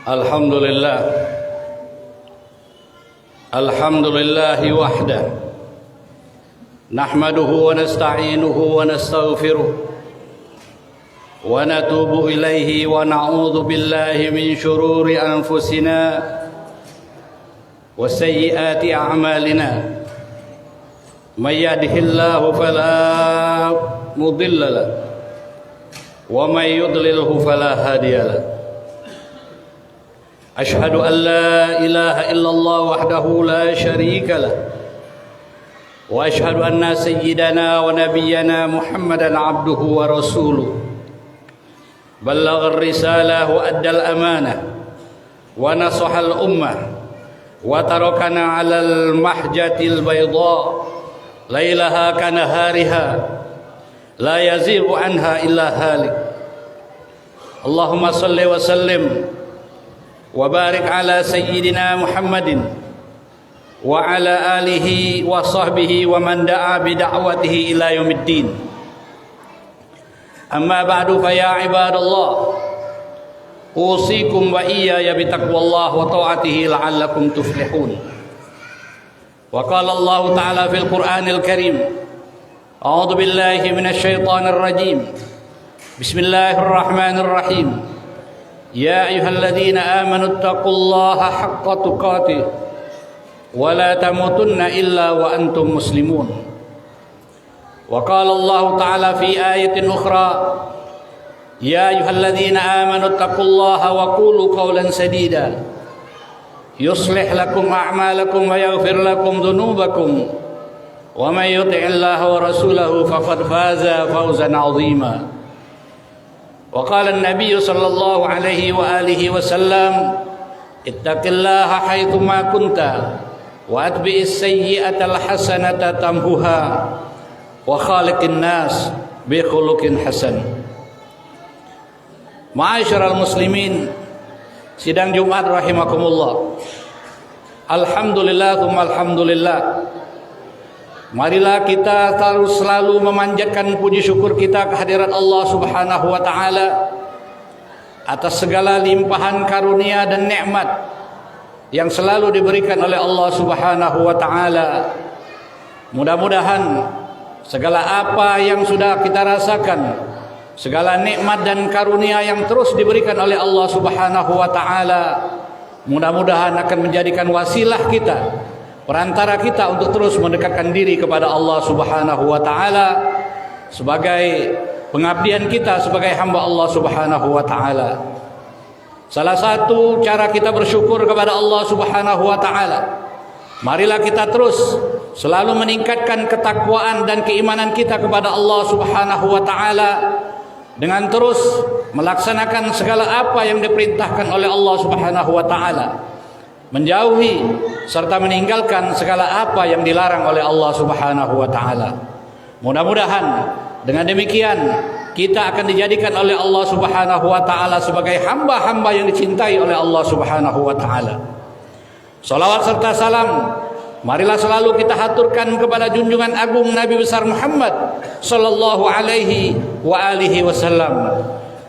Alhamdulillah. Alhamdulillahi wahdah. Nahmaduhu wa nasta'inuhu wa nastaghfiruh. Wa natubu ilaihi wa na'udzu billahi min syururi anfusina wa sayyiati a'malina. May yahdihillahu fala mudilla lahu wa may yudlilhu fala hadiya lahu. Ashhadu an la ilaha illallah wahdahu la syarika lah wa ashhadu anna sayyidana wa nabiyyana Muhammadan abduhu wa rasuluh ballagha ar-risalah wa addal amanah wa nasaha al-ummah wa tarakana 'alal mahjatil bayda lailaha kanahariha la yazighu anha illa halik. Allahumma salli wa sallim wa barik ala sayyidina Muhammadin wa ala alihi wa sahbihi wa man da'a bi da'watihi ila yaumiddin. Amma ba'du, fa ya ibadallah, usikum wa iyaya bi taqwallah wa ta'atihi la'allakum tuflihun. Wa qala Allah ta'ala fil Qur'anil Karim, a'udzu billahi minasy syaithanir rajim. Bismillahirrahmanirrahim. Ya ayyuhalladzina amanu taqullaha haqqa tuqatih wa la tamutunna illa wa antum muslimun. Wa qala Allah ta'ala fi ayatin ukhra, ya ayyuhalladzina amanu taqullaha wa qulu qawlan sadida yuslih lakum a'malakum wa yaghfir lakum dhunubakum wa may yuti'illaha wa rasulahu faqad faza fawzan 'azima. Wa qala an-nabiy sallallahu alaihi wa alihi wasallam, ittaqillaha haitsu ma kunta wa atbi'is sayyi'ata al-hasanata tamhuha wa khaliqin nas bi khuluqin hasan. Ma'asyiral muslimin, sidang Jumat rahimakumullah. Alhamdulillah tsumma alhamdulillah. Marilah kita selalu memanjatkan puji syukur kita kehadirat Allah Subhanahu wa taala atas segala limpahan karunia dan nikmat yang selalu diberikan oleh Allah Subhanahu wa taala. Mudah-mudahan segala apa yang sudah kita rasakan, segala nikmat dan karunia yang terus diberikan oleh Allah Subhanahu wa taala, mudah-mudahan akan menjadikan wasilah kita, perantara kita untuk terus mendekatkan diri kepada Allah Subhanahu wa taala sebagai pengabdian kita sebagai hamba Allah Subhanahu wa taala. Salah satu cara kita bersyukur kepada Allah Subhanahu wa taala, marilah kita terus selalu meningkatkan ketakwaan dan keimanan kita kepada Allah Subhanahu wa taala dengan terus melaksanakan segala apa yang diperintahkan oleh Allah Subhanahu wa taala, menjauhi serta meninggalkan segala apa yang dilarang oleh Allah Subhanahu wa taala. Mudah-mudahan dengan demikian kita akan dijadikan oleh Allah Subhanahu wa taala sebagai hamba-hamba yang dicintai oleh Allah Subhanahu wa taala. Salawat serta salam marilah selalu kita haturkan kepada junjungan agung Nabi besar Muhammad sallallahu alaihi wa alihi wasallam.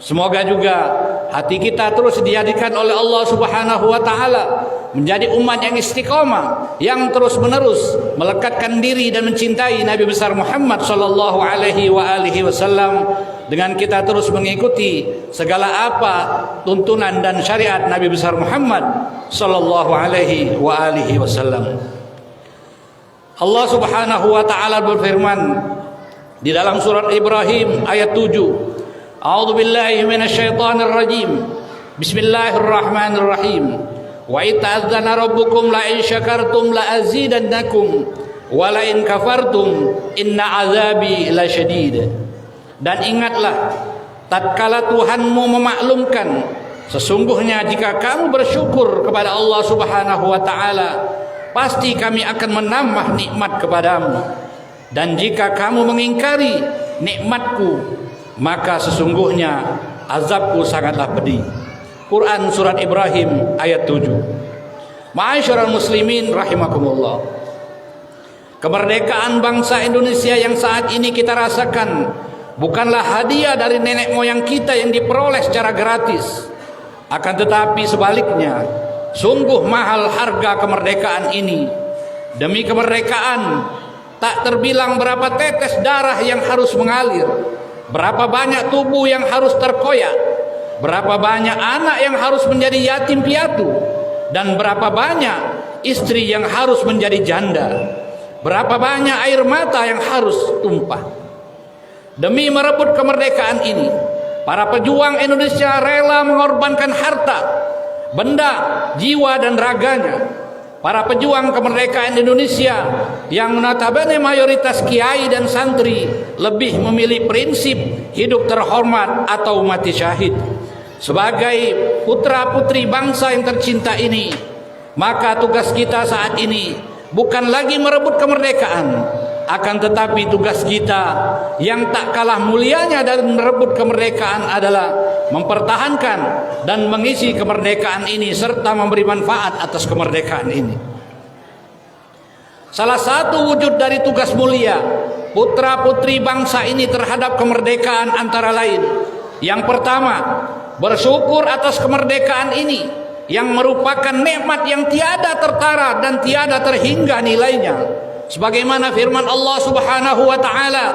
Semoga juga hati kita terus dijadikan oleh Allah Subhanahu wa taala menjadi umat yang istiqamah, yang terus-menerus melekatkan diri dan mencintai Nabi besar Muhammad sallallahu alaihi wa alihi wasallam dengan kita terus mengikuti segala apa tuntunan dan syariat Nabi besar Muhammad sallallahu alaihi wa alihi wasallam. Allah Subhanahu wa taala berfirman di dalam surat Ibrahim ayat 7, A'udzu billahi minasyaitonir rajim. Bismillahirrahmanirrahim. Wa ita'adzana rabbukum la in syakartum la azidannakum wa la in kafartum inna azabi lasyadid. Dan ingatlah tatkala Tuhanmu memaklumkan, sesungguhnya jika kamu bersyukur kepada Allah Subhanahu wa taala, pasti kami akan menambah nikmat kepadamu. Dan jika kamu mengingkari nikmatku, maka sesungguhnya azabku sangatlah pedih. Quran surat Ibrahim ayat 7. Ma'asyiral muslimin rahimakumullah. Kemerdekaan bangsa Indonesia yang saat ini kita rasakan bukanlah hadiah dari nenek moyang kita yang diperoleh secara gratis, Akan tetapi sebaliknya, sungguh mahal harga kemerdekaan ini. Demi kemerdekaan, tak terbilang berapa tetes darah yang harus mengalir, berapa banyak tubuh yang harus terkoyak, berapa banyak anak yang harus menjadi yatim piatu, dan berapa banyak istri yang harus menjadi janda, berapa banyak air mata yang harus tumpah. Demi merebut kemerdekaan ini, para pejuang Indonesia rela mengorbankan harta, benda, jiwa dan raganya. Para pejuang kemerdekaan Indonesia yang notabene mayoritas kiai dan santri lebih memilih prinsip hidup terhormat atau mati syahid. Sebagai putra-putri bangsa yang tercinta ini, maka tugas kita saat ini bukan lagi merebut kemerdekaan, akan tetapi tugas kita yang tak kalah mulianya dari merebut kemerdekaan adalah mempertahankan dan mengisi kemerdekaan ini serta memberi manfaat atas kemerdekaan ini. Salah satu wujud dari tugas mulia putra-putri bangsa ini terhadap kemerdekaan antara lain: yang pertama, bersyukur atas kemerdekaan ini yang merupakan nikmat yang tiada tertara dan tiada terhingga nilainya. Sebagaimana firman Allah Subhanahu wa taala,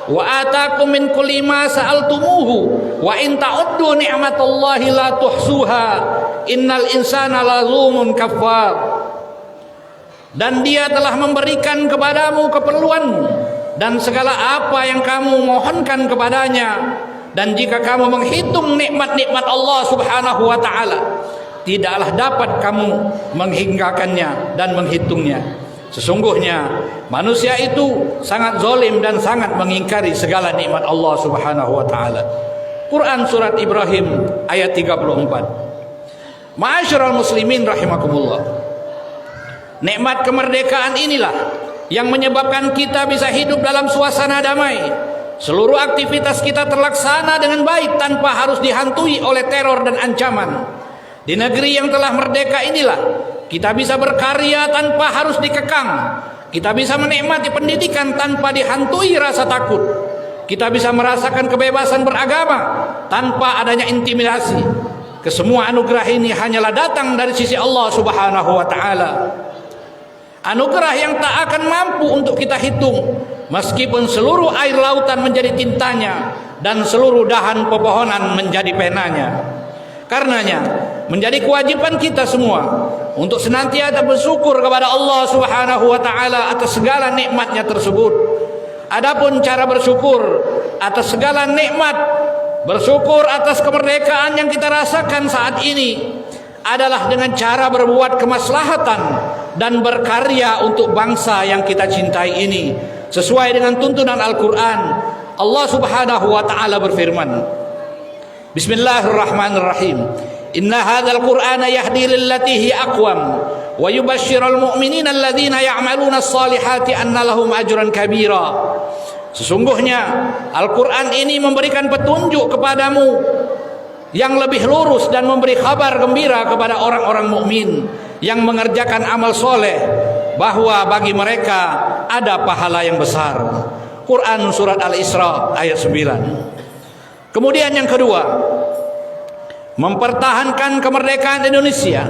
"Wa atakum min kulli ma sa'altumuhu wa in ta'uddu ni'matallahi la tuhsuha innal insana lazumun kafar." Dan Dia telah memberikan kepadamu keperluanmu dan segala apa yang kamu mohonkan kepadanya, dan jika kamu menghitung nikmat-nikmat Allah Subhanahu wa taala, tidaklah dapat kamu menghinggakannya dan menghitungnya. Sesungguhnya manusia itu sangat zalim dan sangat mengingkari segala nikmat Allah Subhanahu wa taala. Quran surat Ibrahim ayat 34. Ma'asyiral muslimin rahimakumullah. Nikmat kemerdekaan inilah yang menyebabkan kita bisa hidup dalam suasana damai. Seluruh aktivitas kita terlaksana dengan baik tanpa harus dihantui oleh teror dan ancaman. Di negeri yang telah merdeka inilah kita bisa berkarya tanpa harus dikekang. Kita bisa menikmati pendidikan tanpa dihantui rasa takut. Kita bisa merasakan kebebasan beragama tanpa adanya intimidasi. Kesemua anugerah ini hanyalah datang dari sisi Allah Subhanahu wa taala. Anugerah yang tak akan mampu untuk kita hitung, meskipun seluruh air lautan menjadi tintanya dan seluruh dahan pepohonan menjadi penanya. Karenanya menjadi kewajiban kita semua untuk senantiasa bersyukur kepada Allah Subhanahu wa taala atas segala nikmatnya tersebut. Adapun cara bersyukur atas segala nikmat, bersyukur atas kemerdekaan yang kita rasakan saat ini adalah dengan cara berbuat kemaslahatan dan berkarya untuk bangsa yang kita cintai ini sesuai dengan tuntunan Al-Qur'an. Allah Subhanahu wa taala berfirman, Bismillahirrahmanirrahim. Inna hadzal Qur'ana yahdi lillati hiya aqwam wa yubashshirul mu'minina alladzina ya'maluna as-salihati anna lahum ajran kabira. Sesungguhnya Al-Qur'an ini memberikan petunjuk kepadamu yang lebih lurus dan memberi kabar gembira kepada orang-orang mukmin yang mengerjakan amal soleh bahwa bagi mereka ada pahala yang besar. Quran surat Al-Isra ayat 9. Kemudian yang kedua, mempertahankan kemerdekaan Indonesia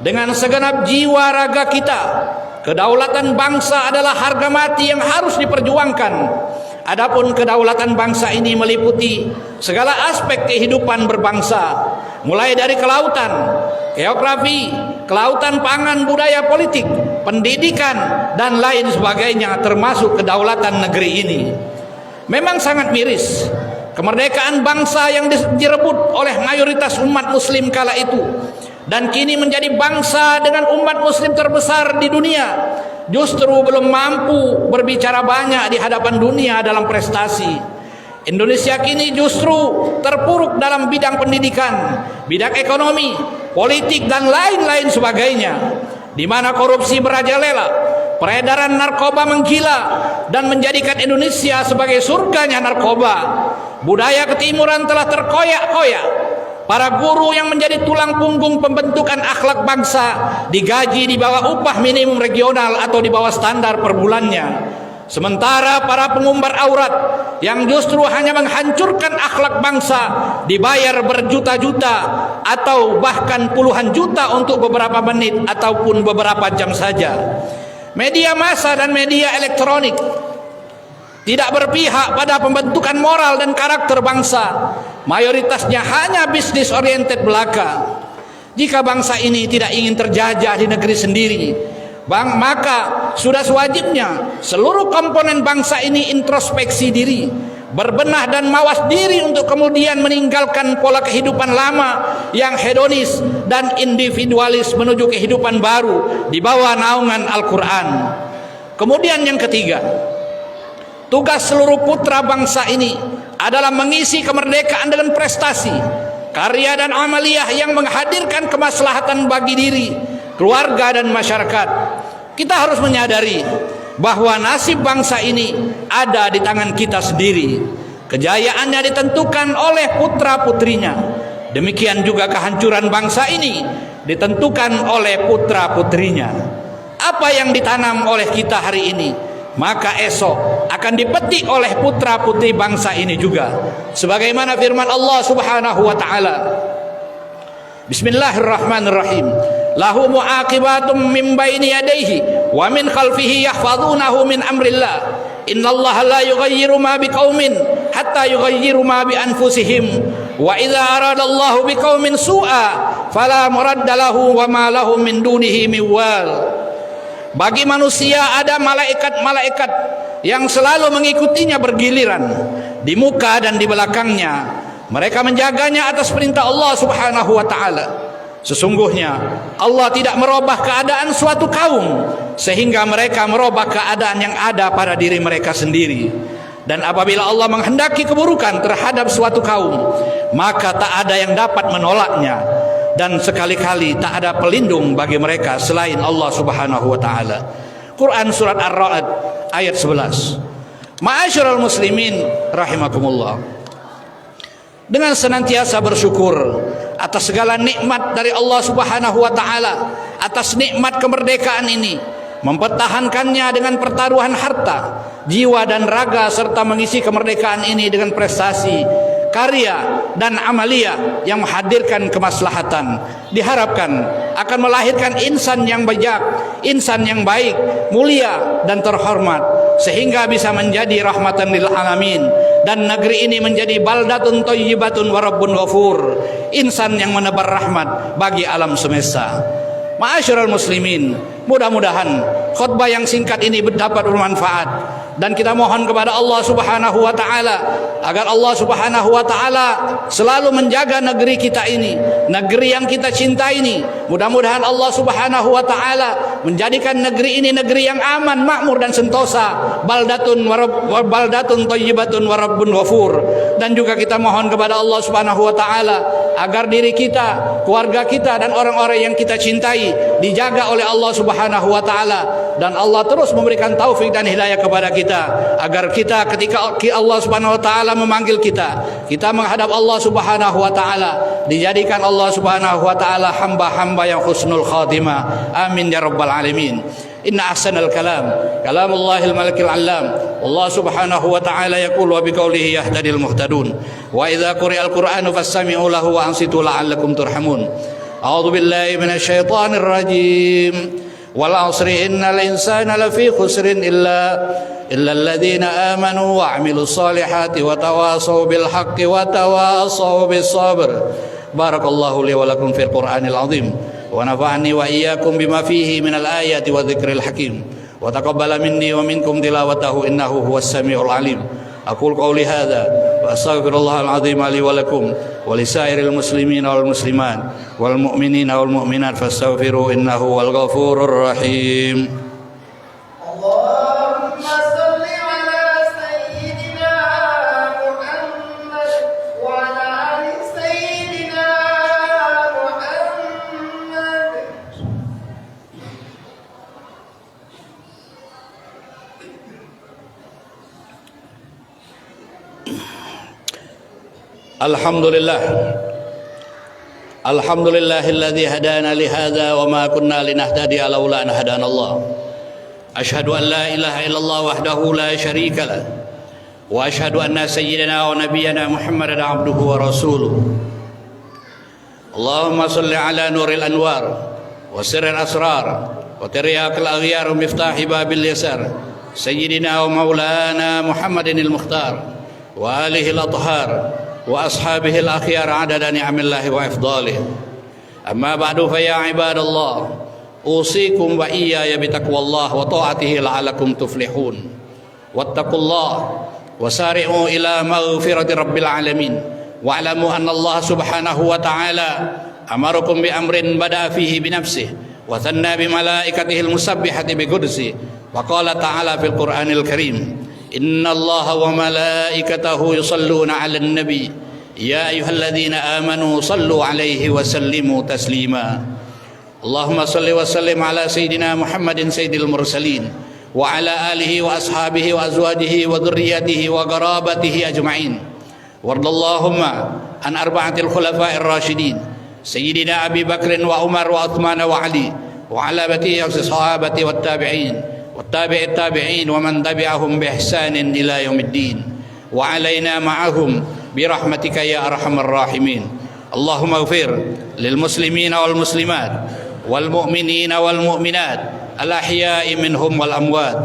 dengan segenap jiwa raga kita. Kedaulatan bangsa adalah harga mati yang harus diperjuangkan. Adapun kedaulatan bangsa ini meliputi segala aspek kehidupan berbangsa, mulai dari kelautan, geografi, kelautan pangan, budaya politik, pendidikan, dan lain sebagainya, termasuk kedaulatan negeri ini. Memang sangat miris kemerdekaan bangsa yang direbut oleh mayoritas umat muslim kala itu, dan kini menjadi bangsa dengan umat muslim terbesar di dunia, justru belum mampu berbicara banyak di hadapan dunia dalam prestasi. Indonesia kini justru terpuruk dalam bidang pendidikan, bidang ekonomi, politik, dan lain-lain sebagainya, di mana korupsi merajalela, peredaran narkoba menggila dan menjadikan Indonesia sebagai surganya narkoba. Budaya ketimuran telah terkoyak-koyak. Para guru yang menjadi tulang punggung pembentukan akhlak bangsa digaji di bawah upah minimum regional atau di bawah standar per bulannya. Sementara para pengumbar aurat yang justru hanya menghancurkan akhlak bangsa dibayar berjuta-juta atau bahkan puluhan juta untuk beberapa menit ataupun beberapa jam saja. Media massa dan media elektronik tidak berpihak pada pembentukan moral dan karakter bangsa. Mayoritasnya hanya bisnis oriented belaka. Jika bangsa ini tidak ingin terjajah di negeri sendiri, maka sudah sewajibnya seluruh komponen bangsa ini introspeksi diri, berbenah dan mawas diri untuk kemudian meninggalkan pola kehidupan lama yang hedonis dan individualis menuju kehidupan baru di bawah naungan Al-Quran. Kemudian yang ketiga, tugas seluruh putra bangsa ini adalah mengisi kemerdekaan dengan prestasi, karya dan amaliyah yang menghadirkan kemaslahatan bagi diri, keluarga dan masyarakat. Kita harus menyadari bahwa nasib bangsa ini ada di tangan kita sendiri. Kejayaannya ditentukan oleh putra-putrinya. Demikian juga kehancuran bangsa ini ditentukan oleh putra-putrinya. Apa yang ditanam oleh kita hari ini, maka esok akan dipetik oleh putra-putri bangsa ini juga. Sebagaimana firman Allah Subhanahu wa taala, Bismillahirrahmanirrahim. Lahu mu'aqibatum min baini yadayhi wa min khalfihi yahfazunahu min amrillah. Innallaha la yughayyiru ma biqaumin hatta yughayyiru ma bi anfusihim. Wa idza aradallahu biqaumin su'a fala muradda lahu wa ma lahum min dunihi min wal. Bagi manusia ada malaikat-malaikat yang selalu mengikutinya bergiliran di muka dan di belakangnya. Mereka menjaganya atas perintah Allah Subhanahu wa taala. Sesungguhnya Allah tidak merubah keadaan suatu kaum sehingga mereka merubah keadaan yang ada pada diri mereka sendiri. Dan apabila Allah menghendaki keburukan terhadap suatu kaum, maka tak ada yang dapat menolaknya, dan sekali-kali tak ada pelindung bagi mereka selain Allah Subhanahu wa taala. Quran surat Ar-Ra'd ayat 11. Ma'asyiral muslimin rahimakumullah. Dengan senantiasa bersyukur atas segala nikmat dari Allah Subhanahu wa taala, atas nikmat kemerdekaan ini, mempertahankannya dengan pertaruhan harta, jiwa dan raga, serta mengisi kemerdekaan ini dengan prestasi, karya dan amalia yang menghadirkan kemaslahatan, diharapkan akan melahirkan insan yang bijak, insan yang baik, mulia dan terhormat, sehingga bisa menjadi rahmatan lil alamin, dan negeri ini menjadi baldatun thayyibatun wa rabbun ghafur, insan yang menebar rahmat bagi alam semesta. Ma'asyiral muslimin, mudah-mudahan khutbah yang singkat ini dapat bermanfaat, dan kita mohon kepada Allah Subhanahu wa taala agar Allah Subhanahu wa taala selalu menjaga negeri kita ini, negeri yang kita cintai ini. Mudah-mudahan Allah Subhanahu wa taala menjadikan negeri ini negeri yang aman, makmur dan sentosa, baldatun thayyibatun wa rabbun ghafur. Dan juga kita mohon kepada Allah Subhanahu wa taala agar diri kita, keluarga kita dan orang-orang yang kita cintai dijaga oleh Allah Subhanahu wa taala, dan Allah terus memberikan taufik dan hidayah kepada kita agar kita ketika Allah Subhanahu wa taala memanggil kita menghadap Allah Subhanahu wa taala, dijadikan Allah Subhanahu wa taala hamba-hamba yang husnul khatimah. Amin ya rabbal alamin. Inna ahsanal kalam kalamullahil malikil allam. Allah Subhanahu wa ta'ala yaqul wa biqaulihi yahtadil muhtadun. Wa idza quri'al qur'anu fastami'u lahu wa ansitu la'allakum turhamun. A'udzu billahi minasy syaithanir rajim. Wal 'asri innal insana lafi khusrin illa alladziina aamanu wa 'amilus solihati wa tawassaw bil haqqi wa tawassaw bis sabr. Barakallahu li wa lakum fil Qur'anil 'azim. ونفعني وإياكم بما فيه من الآيات والذكر الحكيم وتقبل مني ومنكم تلاوته إنه هو السميع العليم. أقول قولي هذا وأستغفر الله العظيم لي ولكم ولسائر المسلمين والمسلمات والمؤمنين والمؤمنات فاستغفروا إنه هو الغفور الرحيم. Alhamdulillah, alhamdulillahilladzi hadana li hadza wa ma kunna linahtadiya laula an hadanallah. أشهد أن لا إله إلا الله وحده لا شريك له وأشهد أن سيدنا ونبينا محمدا عبده ورسوله اللهم صل على نور الأنوار وسر الأسرار وترياق الأغيار ومفتاح باب اليسار سيدنا ومولانا محمد المختار وآله الأطهار وأصحابه الأخيار عدد نعم الله وإفضاله أما بعد فيا عباد الله أوصيكم وإياي بتقوى الله وطاعته لعلكم تفلحون واتقوا الله وسارعوا إلى مغفرة رب العالمين واعلموا أن الله سبحانه وتعالى أمركم بأمر بدأ فيه بنفسه وثنى بملائكته المسبحة بقدسه وقال تعالى في القرآن الكريم إن الله وملائكته يصلون على النبي يا أيها الذين آمنوا صلوا عليه وسلموا تسليما اللهم صل وسلم على سيدنا محمد سيد المرسلين وعلى آله وأصحابه وأزواجه وذريته وقرابته أجمعين وارض اللهم عن أربعة الخلفاء الراشدين سيدنا أبي بكر وعمر وعثمان وعلي وعلى بقية الصحابة والتابعين والتابع التابعين ومن تبعهم بإحسان إلى يوم الدين وعلينا معهم برحمتك يا أرحم الراحمين اللهم اغفر للمسلمين والمسلمات والمؤمنين والمؤمنات الأحياء منهم والأموات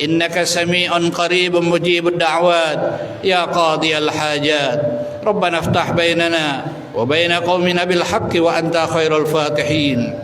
إنك سميع قريب مجيب الدعوات يا قاضي الحاجات ربنا افتح بيننا وبين قومنا بالحق وأنت خير الفاتحين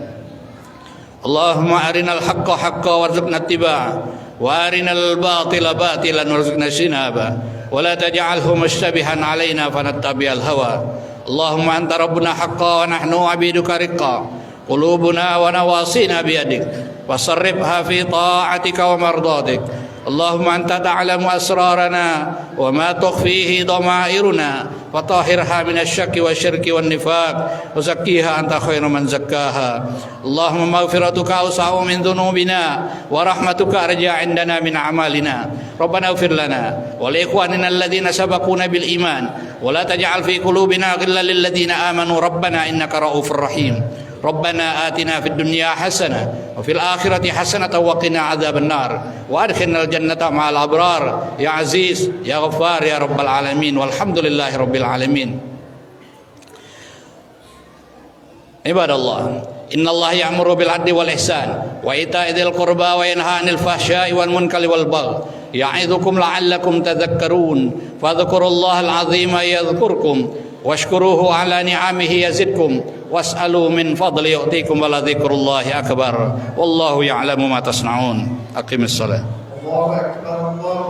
اللهم أرنا الحق حقا وارزقنا اتباعه وأرنا الباطل باطلا وارزقنا اجتنابه ولا تجعله مشتبها علينا فنتبع الهوى اللهم أنت ربنا حقا ونحن عبيدك رقا قلوبنا ونواصينا بيدك وصرفها في طاعتك ومرضاتك اللهم أنت تعلم أسرارنا وما تخفيه ضمائرنا فطهرها من الشك والشرك والنفاق وزكيها أنت خير من زكاها اللهم مغفرتك أوسع من ذنوبنا ورحمتك أرجى عندنا من أعمالنا ربنا اغفر لنا ولإخواننا الذين سبقونا بالإيمان ولا تجعل في قلوبنا غلا للذين آمنوا ربنا إنك رؤوف رحيم ربنا آتنا في الدنيا حسنة وفي الآخرة حسنة وقنا عذاب النار وأدخلنا الجنة مع الأبرار يا عزيز يا غفار يا رب العالمين والحمد لله رب العالمين عباد الله إن الله يأمر بالعدل والإحسان وإيتاء ذي القربى وينهى عن الفحشاء والمنكر والبغي يعظكم لعلكم تذكرون فاذكروا الله العظيم يذكركم واشكروه على نعمه يزدكم واسألوا من فضل يؤتيكم ولذكر الله أكبر والله يعلم ما تصنعون أقم الصلاة. الله أكبر.